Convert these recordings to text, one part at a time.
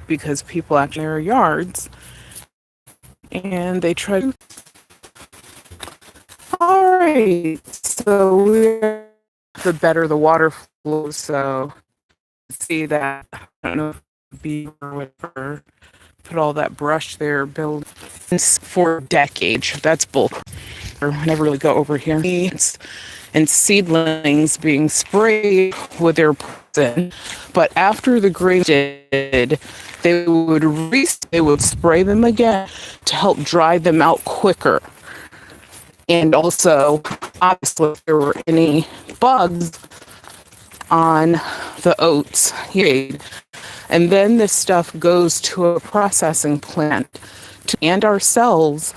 because people actually their yards and they try to. All right, so the better the water flows. So see that, I don't know if beaver or whatever put all that brush there, build for decades. That's bull. I never really go over here. And seedlings being sprayed with their poison, but after the grapes did, they would spray them again to help dry them out quicker. And also, obviously, if there were any bugs on the oats, and then this stuff goes to a processing plant and ourselves,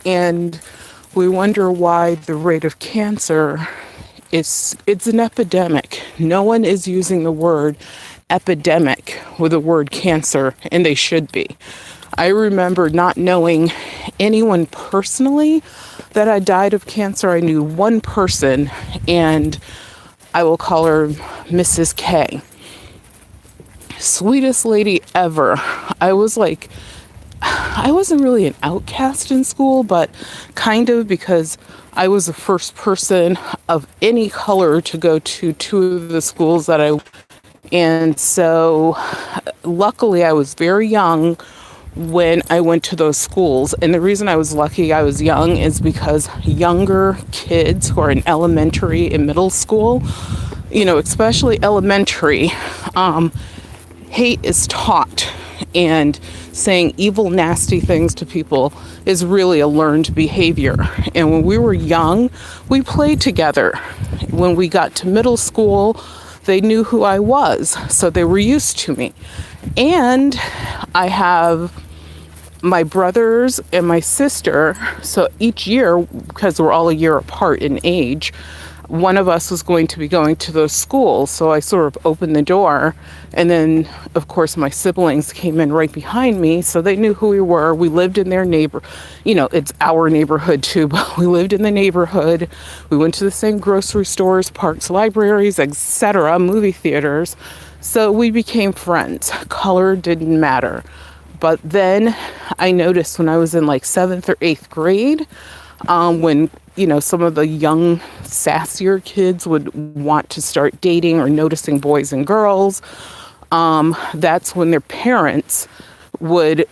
and we wonder why the rate of cancer it's an epidemic. No one is using the word epidemic with the word cancer, and they should be. I remember not knowing anyone personally that had died of cancer. I knew one person, and I will call her Mrs. K. Sweetest lady ever. I wasn't really an outcast in school, but kind of, because I was the first person of any color to go to two of the schools that and so luckily I was very young when I went to those schools. And the reason I was lucky I was young is because younger kids who are in elementary and middle school, especially elementary, hate is taught, and saying evil, nasty things to people is really a learned behavior. And when we were young, we played together. When we got to middle school, they knew who I was, so they were used to me. And I have my brothers and my sister, so each year, because we're all a year apart in age, one of us was going to be going to those schools. So I sort of opened the door, and then of course my siblings came in right behind me, so they knew who we were. We lived in their it's our neighborhood too, but we lived in the neighborhood. We went to the same grocery stores, parks, libraries, etc., movie theaters. So we became friends. Color didn't matter. But then I noticed when I was in like 7th or 8th grade, when some of the young, sassier kids would want to start dating or noticing boys and girls, that's when their parents would,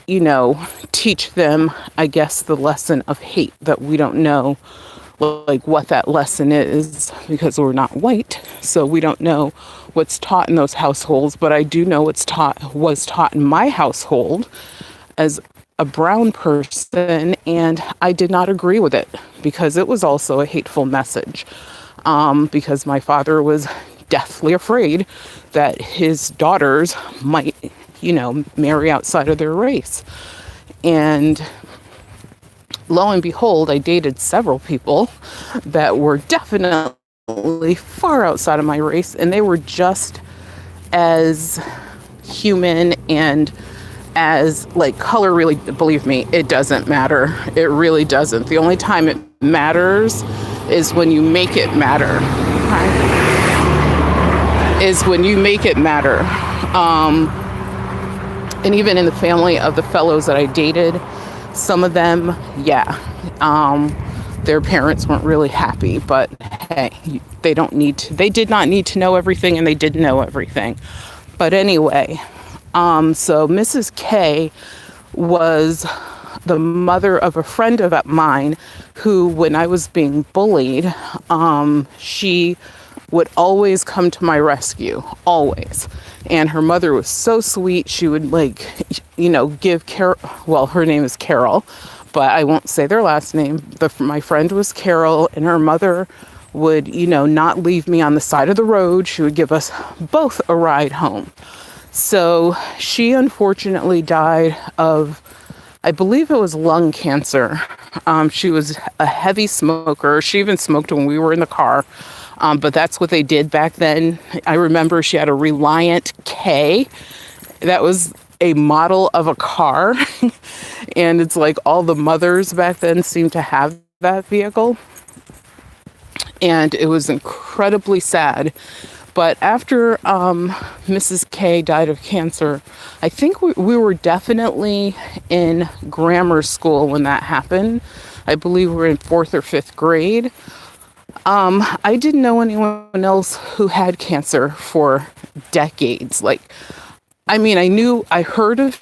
teach them, I guess, the lesson of hate that we don't know, like what that lesson is, because we're not white. So we don't know what's taught in those households, but I do know was taught in my household as a brown person, and I did not agree with it because it was also a hateful message, because my father was deathly afraid that his daughters might, marry outside of their race. And lo and behold, I dated several people that were definitely far outside of my race, and they were just as human and as color. Really, believe me, it doesn't matter. It really doesn't. The only time it matters is when you make it matter. And even in the family of the fellows that I dated, some of them, their parents weren't really happy, but hey, they did not need to know everything, and they did know everything. But anyway, so Mrs. K was the mother of a friend of mine who, when I was being bullied, she would always come to my rescue, always. And her mother was so sweet. She would give Carol, well, her name is Carol, but I won't say their last name. My friend was Carol, and her mother would, not leave me on the side of the road. She would give us both a ride home. So she unfortunately died of, I believe it was lung cancer. She was a heavy smoker. She even smoked when we were in the car. But that's what they did back then. I remember she had a Reliant K. That was a model of a car. And it's like all the mothers back then seemed to have that vehicle. and it was incredibly sad. But after Mrs. K died of cancer, I think we were definitely in grammar school when that happened. I believe we were in fourth or fifth grade. I didn't know anyone else who had cancer for decades. I heard of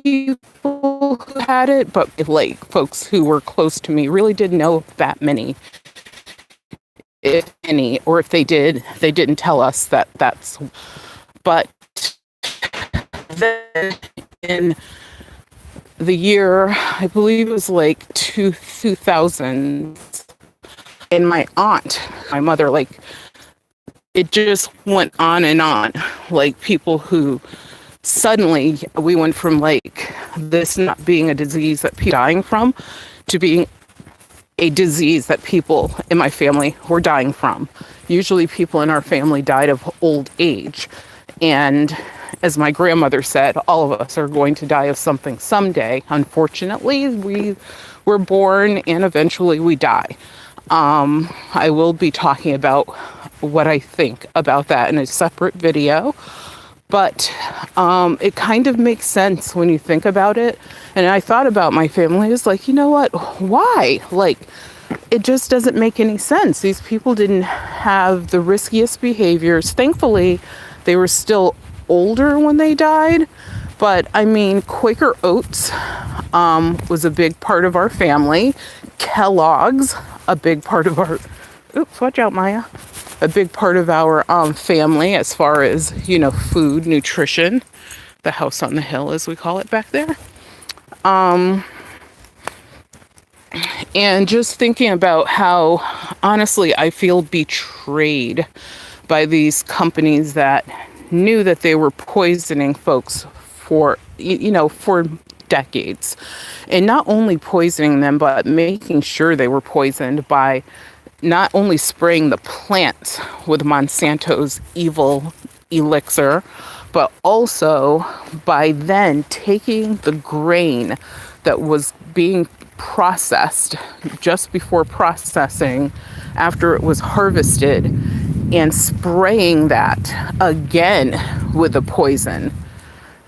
people who had it, but like folks who were close to me really didn't know that many, if any, or if they did, they didn't tell us that's. But then in the year, I believe it was like 2000, and my aunt, my mother, like, it just went on and on. Like, people who suddenly, we went from like this not being a disease that people are dying from to being a disease that people in my family were dying from. Usually people in our family died of old age. And as my grandmother said, all of us are going to die of something someday. Unfortunately, we were born and eventually we die. I will be talking about what I think about that in a separate video. But it kind of makes sense when you think about it. And I thought about my family. It's like, you know what? Why? Like, it just doesn't make any sense. These people didn't have the riskiest behaviors. Thankfully, they were still older when they died. But I mean, Quaker Oats was a big part of our family. Kellogg's, a big part of our... Oops, watch out, Maya. A big part of our family as far as, food, nutrition, the house on the hill, as we call it back there. And just thinking about how, honestly, I feel betrayed by these companies that knew that they were poisoning folks for decades. And not only poisoning them, but making sure they were poisoned by not only spraying the plants with Monsanto's evil elixir, but also by then taking the grain that was being processed just before processing, after it was harvested, and spraying that again with the poison.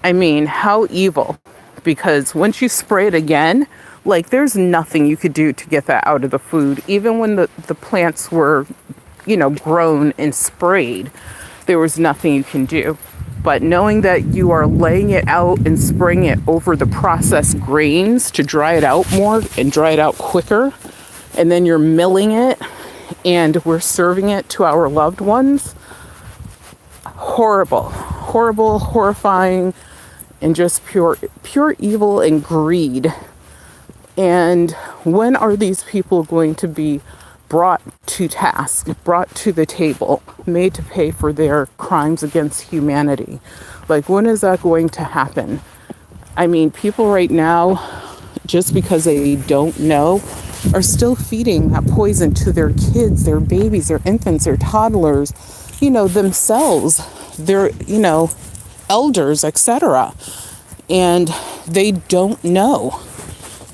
I mean, how evil. Because once you spray it again, like, there's nothing you could do to get that out of the food. Even when the plants were, grown and sprayed, there was nothing you can do. But knowing that you are laying it out and spraying it over the processed grains to dry it out more and dry it out quicker, and then you're milling it and we're serving it to our loved ones, horrible, horrifying, and just pure evil and greed. And when are these people going to be brought to task, brought to the table, made to pay for their crimes against humanity? Like, when is that going to happen? I mean, people right now, just because they don't know, are still feeding that poison to their kids, their babies, their infants, their toddlers, themselves, their, elders, etc. And they don't know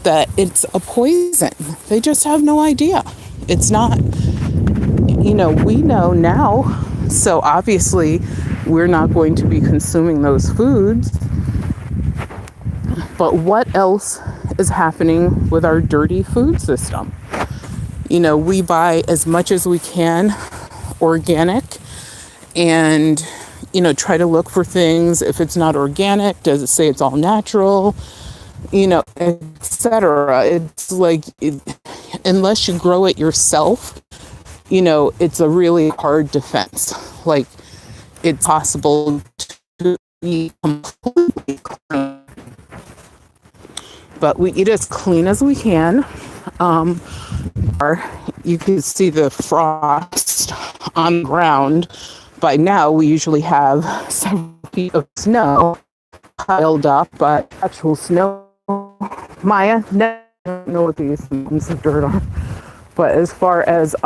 that it's a poison. They just have no idea. It's not, we know now, so obviously we're not going to be consuming those foods. But what else is happening with our dirty food system? We buy as much as we can organic, and try to look for things. If it's not organic, does it say it's all natural? Etc. It's like, unless you grow it yourself, it's a really hard defense. Like, it's possible to be completely clean, but we eat as clean as we can. Or you can see the frost on the ground. By now, we usually have several feet of snow piled up, but actual snow, Maya, I don't know what these mountains of dirt are. But as far as, just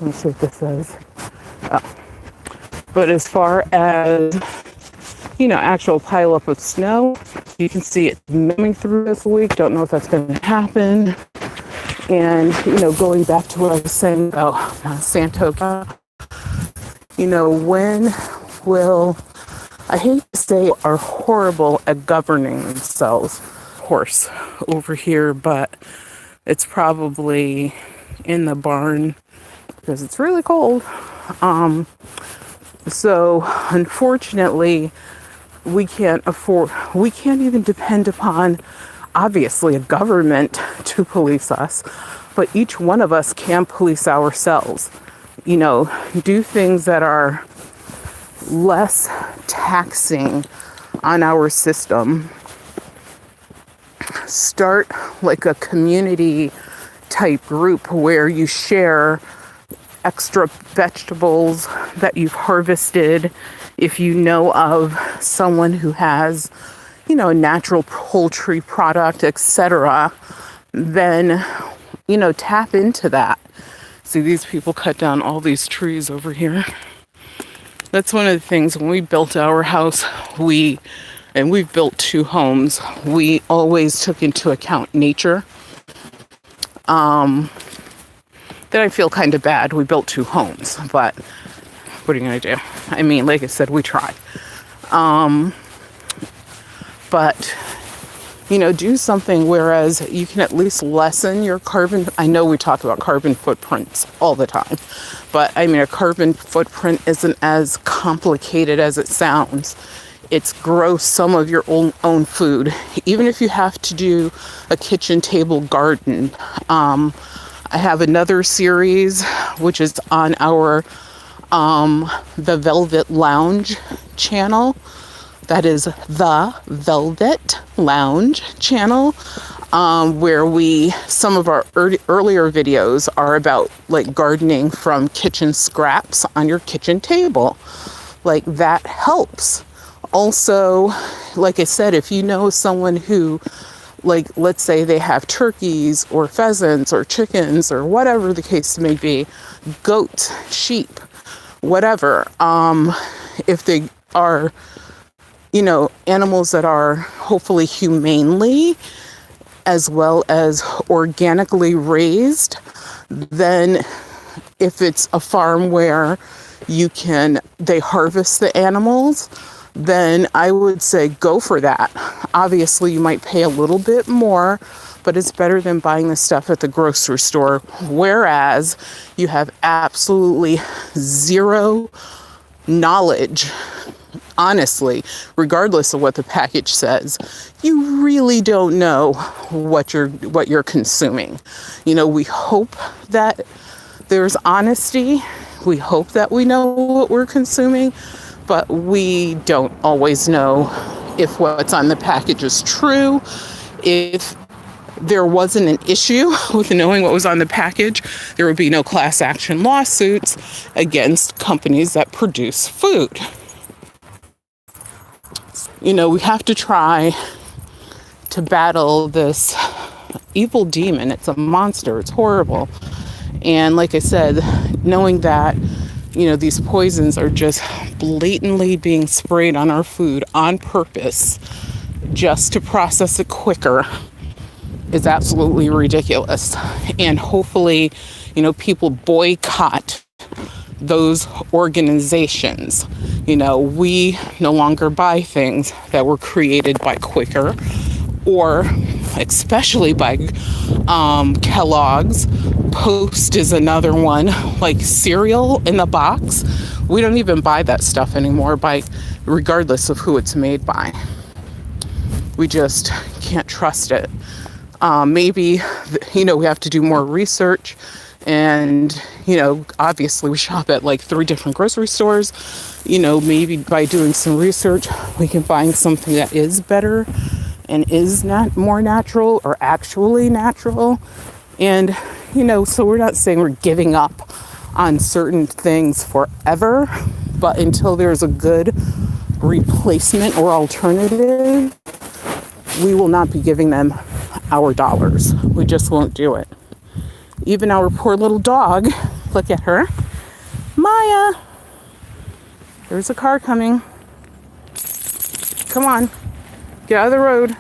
let me see what this says. But as far as, actual pile up of snow, you can see it coming through this week. Don't know if that's going to happen. And, going back to what I was saying about Monsanto, when will, I hate to say, are horrible at governing themselves. Horse over here, but it's probably in the barn because it's really cold. So unfortunately, we can't even depend upon, obviously, a government to police us, but each one of us can police ourselves. Do things that are less taxing on our system. Start like a community type group where you share extra vegetables that you've harvested. If you know of someone who has, a natural poultry product, etc., then, tap into that. See, these people cut down all these trees over here. That's one of the things when we built our house, we've built 2 homes, we always took into account nature. Then I feel kind of bad. We built 2 homes, but what are you going to do? I mean, like I said, we tried. But, do something whereas you can at least lessen your carbon. I know we talk about carbon footprints all the time, but I mean, a carbon footprint isn't as complicated as it sounds. It's grow some of your own food, even if you have to do a kitchen table garden. I have another series which is on our the Velvet Lounge channel. That is the Velvet Lounge channel, where some of our earlier videos are about like gardening from kitchen scraps on your kitchen table. Like that helps. Also, like I said, if you know someone who, like, let's say they have turkeys or pheasants or chickens or whatever the case may be, goats, sheep, whatever, if they are, animals that are hopefully humanely as well as organically raised, then if it's a farm where they harvest the animals, then I would say go for that. Obviously, you might pay a little bit more, but it's better than buying the stuff at the grocery store, whereas you have absolutely zero knowledge. Honestly, regardless of what the package says, you really don't know what you're consuming. We hope that there's honesty. We hope that we know what we're consuming, but we don't always know if what's on the package is true. If there wasn't an issue with knowing what was on the package, there would be no class action lawsuits against companies that produce food. We have to try to battle this evil demon. It's a monster. It's horrible. And like I said, knowing that, these poisons are just blatantly being sprayed on our food on purpose just to process it quicker is absolutely ridiculous. And hopefully, people boycott those organizations. We no longer buy things that were created by Quaker or especially by Kellogg's. Post is another one, like cereal in the box. We don't even buy that stuff anymore, regardless of who it's made by. We just can't trust it. Maybe, we have to do more research. And, obviously we shop at like 3 different grocery stores. Maybe by doing some research, we can find something that is better and is not more natural or actually natural. And, so we're not saying we're giving up on certain things forever, but until there's a good replacement or alternative, we will not be giving them our dollars. We just won't do it. Even our poor little dog, look at her. Maya! There's a car coming. Come on, get out of the road.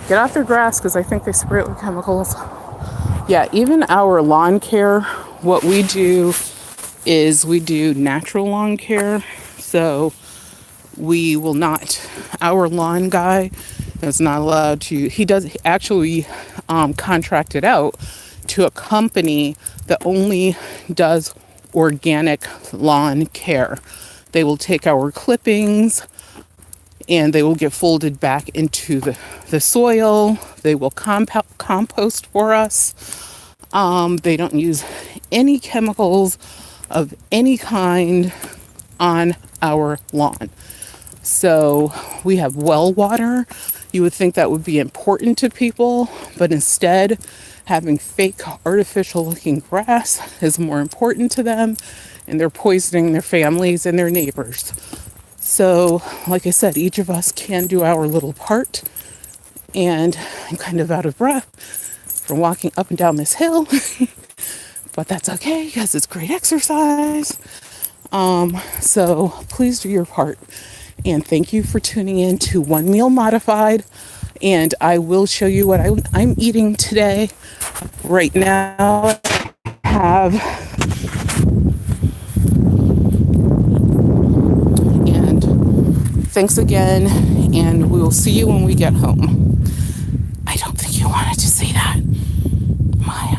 Get off their grass because I think they spray it with chemicals. Yeah, even our lawn care, what we do is we do natural lawn care. So we will not, our lawn guy is not allowed to, he does actually contract it out to a company that only does organic lawn care. They will take our clippings and they will get folded back into the soil. They will compost for us. They don't use any chemicals of any kind on our lawn. So we have well water. You would think that would be important to people, but instead having fake artificial looking grass is more important to them, and they're poisoning their families and their neighbors. So like I said, each of us can do our little part, and I'm kind of out of breath from walking up and down this hill, but that's okay because it's great exercise. So please do your part. And thank you for tuning in to One Meal Modified. And I will show you what I'm eating today. Right now, I have, and thanks again. And we will see you when we get home. I don't think you wanted to see that, Maya.